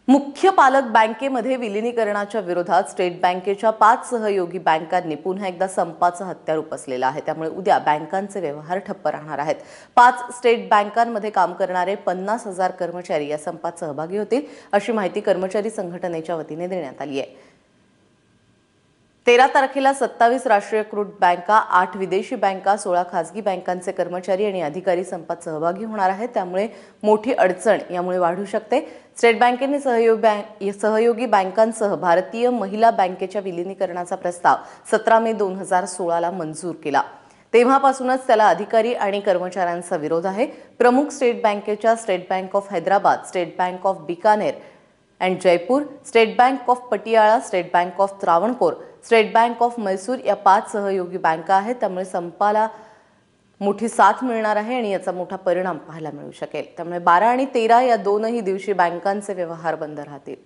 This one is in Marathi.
मुख्य पालक बँकेमध्ये विलीनीकरणाच्या विरोधात स्टेट बँकेच्या 5 सहयोगी बँकांनी पुन्हा एकदा संपाचं हत्यार उपसलेलं आहे। त्यामुळे उद्या बँकांचे व्यवहार ठप्प राहणार आहेत। 5 स्टेट बँकांमध्ये काम करणारे 50,000 कर्मचारी या संपात सहभागी होतील, अशी माहिती कर्मचारी संघटनेच्या वतीने देण्यात आली आहे। 13 तारखेला 27 राष्ट्रीयकृत बँका, 8 विदेशी बँका, 16 खासगी बँकांचे कर्मचारी आणि अधिकारी संपात सहभागी होणार आहेत। त्यामुळे मोठी अडचण यामुळे वाढू शकते। स्टेट बँकेने सहयोगी बँकांसह भारतीय महिला बँकेच्या विलीनीकरणाचा प्रस्ताव 17 मे 2016 ला मंजूर केला। तेव्हापासूनच त्याला अधिकारी आणि कर्मचाऱ्यांचा विरोध आहे। प्रमुख स्टेट बँकेच्या State Bank of Hyderabad, State Bank of Bikaner and Jaipur, State Bank of Patiala, State Bank of Travancore, State Bank of Mysore या 5 सहयोगी बँका आहेत। त्यामुळे संपाला मोठी साथ मिळणार आहे आणि याचा मोठा परिणाम पाहायला मिळू शकेल। त्यामुळे 12 आणि 13 या दोनही दिवशी बँकांचे व्यवहार बंद राहतील।